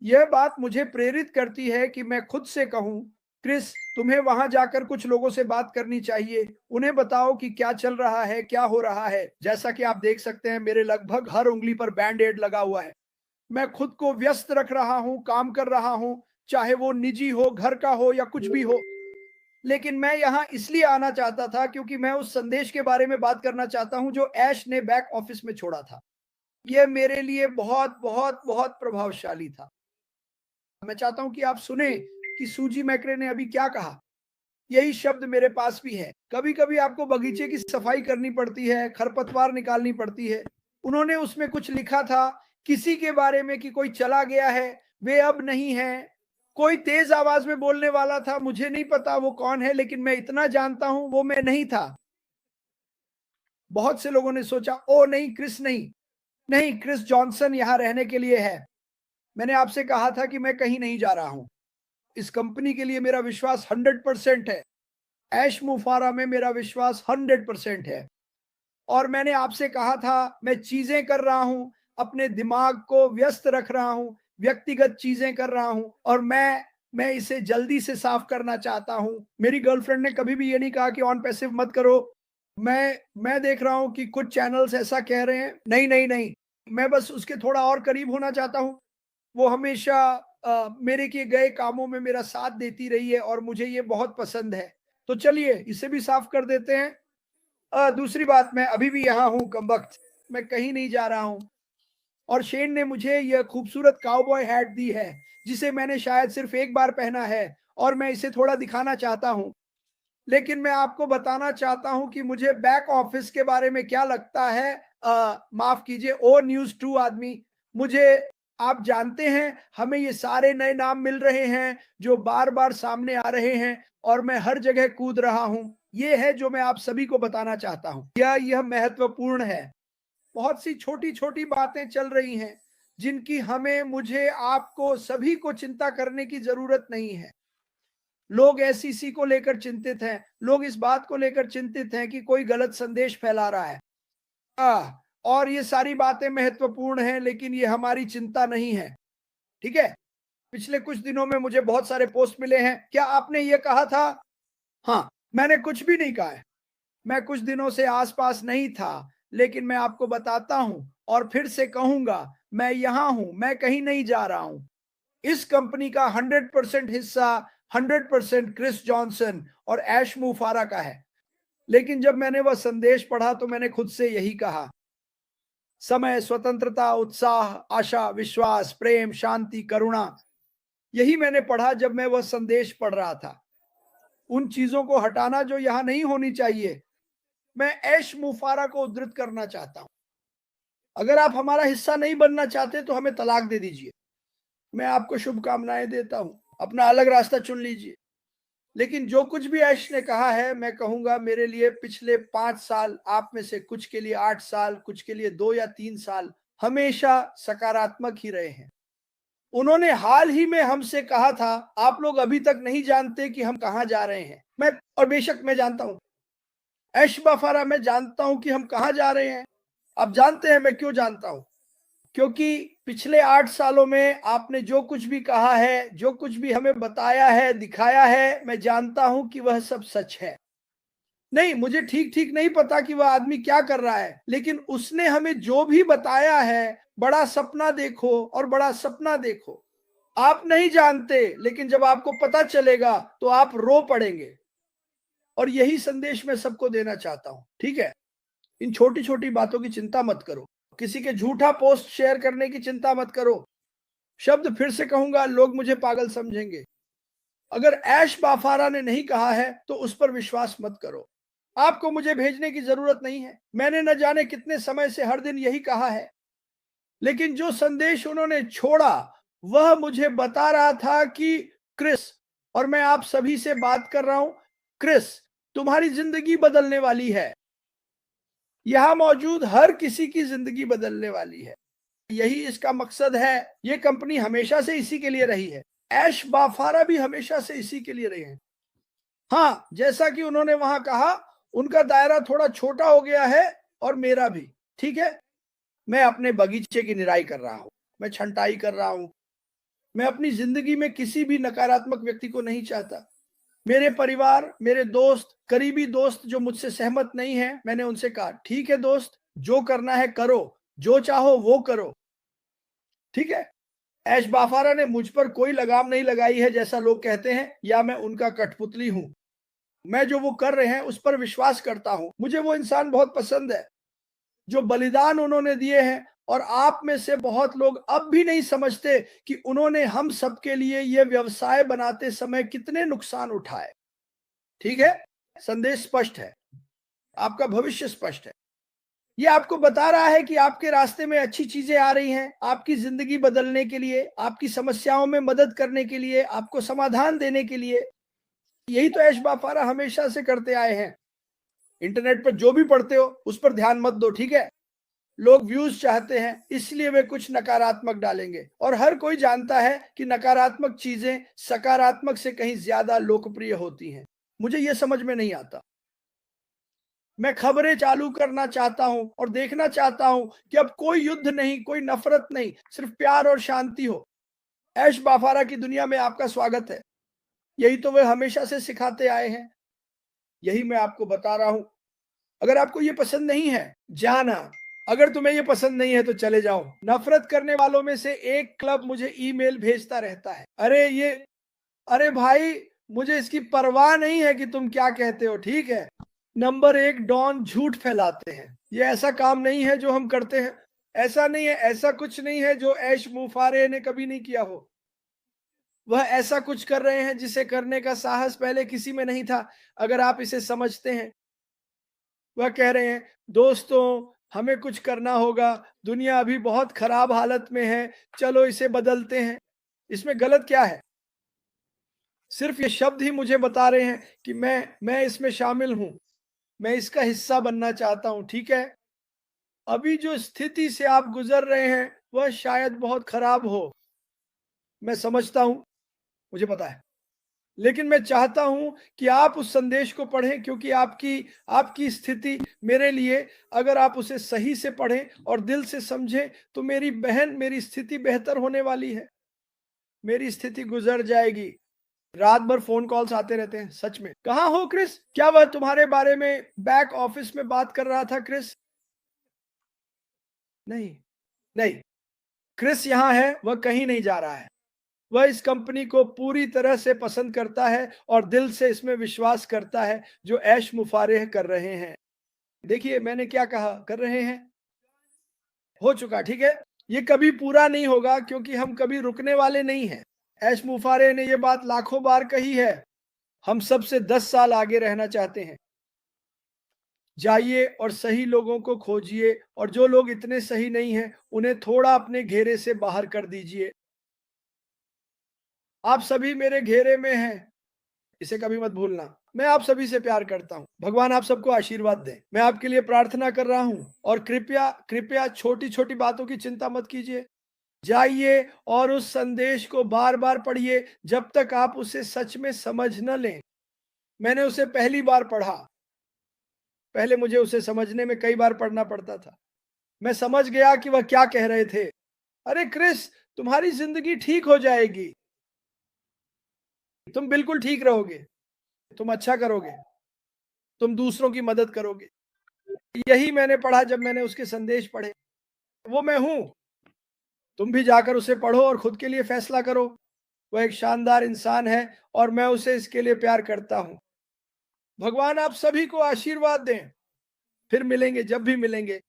यह बात मुझे प्रेरित करती है कि मैं खुद से कहूं, क्रिस, तुम्हें वहां जाकर कुछ लोगों से बात करनी चाहिए। उन्हें बताओ कि क्या चल रहा है, क्या हो रहा है। जैसा कि आप देख सकते हैं, मेरे लगभग हर उंगली पर बैंड एड लगा हुआ है। मैं खुद को व्यस्त रख रहा हूं, काम कर रहा हूं, चाहे वो निजी हो, घर का हो या कुछ भी हो। लेकिन मैं यहाँ इसलिए आना चाहता था क्योंकि मैं उस संदेश के बारे में बात करना चाहता हूं जो ऐश ने बैक ऑफिस में छोड़ा था। यह मेरे लिए बहुत बहुत बहुत प्रभावशाली था। मैं चाहता हूं कि आप सुने कि सूजी मैक्रे ने अभी क्या कहा। यही शब्द मेरे पास भी है। कभी कभी आपको बगीचे की सफाई करनी पड़ती है, खरपतवार निकालनी पड़ती है। उन्होंने उसमें कुछ लिखा था किसी के बारे में कि कोई चला गया है, वे अब नहीं है। कोई तेज आवाज में बोलने वाला था, मुझे नहीं पता वो कौन है, लेकिन मैं इतना जानता हूं वो मैं नहीं था। बहुत से लोगों ने सोचा, ओ नहीं, क्रिस नहीं। नहीं, क्रिस जॉनसन यहां रहने के लिए है। मैंने आपसे कहा था कि मैं कहीं नहीं जा रहा हूं। इस कंपनी के लिए मेरा विश्वास 100% है। ऐश मुफारा में मेरा विश्वास 100% है। और मैंने आपसे कहा था, मैं चीजें कर रहा हूं, अपने दिमाग को व्यस्त रख रहा हूं, व्यक्तिगत चीजें कर रहा हूं, और मैं इसे जल्दी से साफ करना चाहता हूं। मेरी गर्लफ्रेंड ने कभी भी ये नहीं कहा कि ऑन पैसिव मत करो। मैं देख रहा हूं कि कुछ चैनल्स ऐसा कह रहे हैं, नहीं नहीं नहीं। मैं बस उसके थोड़ा और करीब होना चाहता हूं। वो हमेशा मेरे किए गए कामों में मेरा साथ देती रही है और मुझे ये बहुत पसंद है। तो चलिए इसे भी साफ कर देते हैं। दूसरी बात, मैं अभी भी यहाँ हूँ कमबख्त, मैं कहीं नहीं जा रहा हूँ। और शेन ने मुझे यह खूबसूरत काउबॉय हैट दी है, जिसे मैंने शायद सिर्फ एक बार पहना है, और मैं इसे थोड़ा दिखाना चाहता हूँ। लेकिन मैं आपको बताना चाहता हूँ कि मुझे बैक ऑफिस के बारे में क्या लगता है। माफ कीजिए, ओ न्यूज 2 आदमी। मुझे, आप जानते हैं, हमें ये सारे नए नाम मिल रहे हैं जो बार बार सामने आ रहे हैं, और मैं हर जगह कूद रहा हूं। ये है जो मैं आप सभी को बताना चाहता हूं। यह महत्वपूर्ण है। बहुत सी छोटी छोटी बातें चल रही हैं जिनकी हमें, मुझे, आपको, सभी को चिंता करने की जरूरत नहीं है। लोग एसईसी को लेकर चिंतित हैं, लोग इस बात को लेकर चिंतित हैं कि कोई गलत संदेश फैला रहा है। और ये सारी बातें महत्वपूर्ण हैं, लेकिन ये हमारी चिंता नहीं है। ठीक है। पिछले कुछ दिनों में मुझे बहुत सारे पोस्ट मिले हैं, क्या आपने ये कहा था? हाँ, मैंने कुछ भी नहीं कहा है। मैं कुछ दिनों से आसपास नहीं था, लेकिन मैं आपको बताता हूं और फिर से कहूंगा, मैं यहां हूं, मैं कहीं नहीं जा रहा हूं। इस कंपनी का 100% हिस्सा 100% क्रिस जॉनसन और ऐश मुफारा का है। लेकिन जब मैंने वह संदेश पढ़ा तो मैंने खुद से यही कहा, समय, स्वतंत्रता, उत्साह, आशा, विश्वास, प्रेम, शांति, करुणा, यही मैंने पढ़ा जब मैं वह संदेश पढ़ रहा था। उन चीजों को हटाना जो यहां नहीं होनी चाहिए। मैं ऐश मुफारा को उद्धृत करना चाहता हूं, अगर आप हमारा हिस्सा नहीं बनना चाहते तो हमें तलाक दे दीजिए। मैं आपको शुभकामनाएं देता हूं, अपना अलग रास्ता चुन लीजिए। लेकिन जो कुछ भी ऐश ने कहा है, मैं कहूंगा, मेरे लिए पिछले 5 साल, आप में से कुछ के लिए 8 साल, कुछ के लिए 2 या 3 साल, हमेशा सकारात्मक ही रहे हैं। उन्होंने हाल ही में हमसे कहा था, आप लोग अभी तक नहीं जानते कि हम कहां जा रहे हैं। और बेशक मैं जानता हूं, ऐश बफारा, मैं जानता हूं कि हम कहां जा रहे हैं। आप जानते हैं मैं क्यों जानता हूं? क्योंकि पिछले 8 सालों में आपने जो कुछ भी कहा है, जो कुछ भी हमें बताया है, दिखाया है, मैं जानता हूं कि वह सब सच है। नहीं, मुझे ठीक ठीक नहीं पता कि वह आदमी क्या कर रहा है, लेकिन उसने हमें जो भी बताया है, बड़ा सपना देखो और बड़ा सपना देखो। आप नहीं जानते, लेकिन जब आपको पता चलेगा तो आप रो पड़ेंगे। और यही संदेश मैं सबको देना चाहता हूं। ठीक है, इन छोटी छोटी बातों की चिंता मत करो। किसी के झूठा पोस्ट शेयर करने की चिंता मत करो। शब्द फिर से कहूंगा, लोग मुझे पागल समझेंगे। अगर ऐश बाफारा ने नहीं कहा है तो उस पर विश्वास मत करो। आपको मुझे भेजने की जरूरत नहीं है। मैंने न जाने कितने समय से हर दिन यही कहा है। लेकिन जो संदेश उन्होंने छोड़ा, वह मुझे बता रहा था कि क्रिस, और मैं आप सभी से बात कर रहा हूं, क्रिस, तुम्हारी जिंदगी बदलने वाली है। यहां मौजूद हर किसी की जिंदगी बदलने वाली है। यही इसका मकसद है। ये कंपनी हमेशा से इसी के लिए रही है। ऐश बाफारा भी हमेशा से इसी के लिए रहे हैं। हाँ, जैसा कि उन्होंने वहां कहा, उनका दायरा थोड़ा छोटा हो गया है, और मेरा भी। ठीक है, मैं अपने बगीचे की निराई कर रहा हूं, मैं छंटाई कर रहा हूं, मैं अपनी जिंदगी में किसी भी नकारात्मक व्यक्ति को नहीं चाहता। मेरे परिवार, मेरे दोस्त, करीबी दोस्त जो मुझसे सहमत नहीं है, मैंने उनसे कहा, ठीक है दोस्त, जो करना है करो, जो चाहो वो करो, ठीक है। ऐश बाफारा ने मुझ पर कोई लगाम नहीं लगाई है जैसा लोग कहते हैं, या मैं उनका कठपुतली हूं। मैं जो वो कर रहे हैं उस पर विश्वास करता हूं। मुझे वो इंसान बहुत पसंद है जो बलिदान उन्होंने दिए हैं, और आप में से बहुत लोग अब भी नहीं समझते कि उन्होंने हम सबके लिए ये व्यवसाय बनाते समय कितने नुकसान उठाए। ठीक है, संदेश स्पष्ट है, आपका भविष्य स्पष्ट है। ये आपको बता रहा है कि आपके रास्ते में अच्छी चीजें आ रही हैं, आपकी जिंदगी बदलने के लिए, आपकी समस्याओं में मदद करने के लिए, आपको समाधान देने के लिए। यही तो ऐश बाफारा हमेशा से करते आए हैं। इंटरनेट पर जो भी पढ़ते हो उस पर ध्यान मत दो, ठीक है। लोग व्यूज चाहते हैं इसलिए वे कुछ नकारात्मक डालेंगे, और हर कोई जानता है कि नकारात्मक चीजें सकारात्मक से कहीं ज्यादा लोकप्रिय होती हैं। मुझे यह समझ में नहीं आता। मैं खबरें चालू करना चाहता हूं और देखना चाहता हूं कि अब कोई युद्ध नहीं, कोई नफरत नहीं, सिर्फ प्यार और शांति हो। ऐश बाफारा की दुनिया में आपका स्वागत है। यही तो वे हमेशा से सिखाते आए हैं, यही मैं आपको बता रहा हूं। अगर आपको ये पसंद नहीं है, जाना। अगर तुम्हें ये पसंद नहीं है तो चले जाओ। नफरत करने वालों में से एक क्लब मुझे ईमेल भेजता रहता है, अरे भाई, मुझे इसकी परवाह नहीं है कि तुम क्या कहते हो, ठीक है। नंबर एक, डॉन झूठ फैलाते हैं। ये ऐसा काम नहीं है जो हम करते हैं, ऐसा नहीं है, ऐसा कुछ नहीं है जो ऐश मुफारे ने कभी नहीं किया हो। वह ऐसा कुछ कर रहे हैं जिसे करने का साहस पहले किसी में नहीं था, अगर आप इसे समझते हैं। वह कह रहे हैं, दोस्तों हमें कुछ करना होगा, दुनिया अभी बहुत खराब हालत में है, चलो इसे बदलते हैं। इसमें गलत क्या है? सिर्फ ये शब्द ही मुझे बता रहे हैं कि मैं इसमें शामिल हूं, मैं इसका हिस्सा बनना चाहता हूं, ठीक है। अभी जो स्थिति से आप गुजर रहे हैं वह शायद बहुत खराब हो, मैं समझता हूं, मुझे पता है। लेकिन मैं चाहता हूं कि आप उस संदेश को पढ़ें, क्योंकि आपकी आपकी स्थिति मेरे लिए, अगर आप उसे सही से पढ़ें और दिल से समझें, तो मेरी बहन, मेरी स्थिति बेहतर होने वाली है। मेरी स्थिति गुजर जाएगी। रात भर फोन कॉल्स आते रहते हैं, सच में। कहाँ हो क्रिस? क्या वह तुम्हारे बारे में बैक ऑफिस में बात कर रहा था क्रिस? नहीं, नहीं, क्रिस यहाँ है, वह कहीं नहीं जा रहा है। वह इस कंपनी को पूरी तरह से पसंद करता है और दिल से इसमें विश्वास करता है जो ऐश मुफारेह कर रहे हैं। देखिए मैंने क्या कहा, कर रहे हैं, हो चुका, ठीक है। ये कभी पूरा नहीं होगा क्योंकि हम कभी रुकने वाले नहीं हैं। ऐश मुफारेह ने यह बात लाखों बार कही है, हम सबसे 10 साल आगे रहना चाहते हैं। जाइए और सही लोगों को खोजिए, और जो लोग इतने सही नहीं हैं उन्हें थोड़ा अपने घेरे से बाहर कर दीजिए। आप सभी मेरे घेरे में हैं, इसे कभी मत भूलना। मैं आप सभी से प्यार करता हूँ। भगवान आप सबको आशीर्वाद दें। मैं आपके लिए प्रार्थना कर रहा हूँ, और कृपया कृपया छोटी छोटी बातों की चिंता मत कीजिए। जाइए और उस संदेश को बार बार पढ़िए जब तक आप उसे सच में समझ न लें। मैंने उसे पहली बार पढ़ा, पहले मुझे उसे समझने में कई बार पढ़ना पड़ता था। मैं समझ गया कि वह क्या कह रहे थे। अरे क्रिस, तुम्हारी जिंदगी ठीक हो जाएगी, तुम बिल्कुल ठीक रहोगे, तुम अच्छा करोगे, तुम दूसरों की मदद करोगे। यही मैंने पढ़ा जब मैंने उसके संदेश पढ़े। वो मैं हूं, तुम भी जाकर उसे पढ़ो और खुद के लिए फैसला करो। वह एक शानदार इंसान है और मैं उसे इसके लिए प्यार करता हूं। भगवान आप सभी को आशीर्वाद दें। फिर मिलेंगे, जब भी मिलेंगे।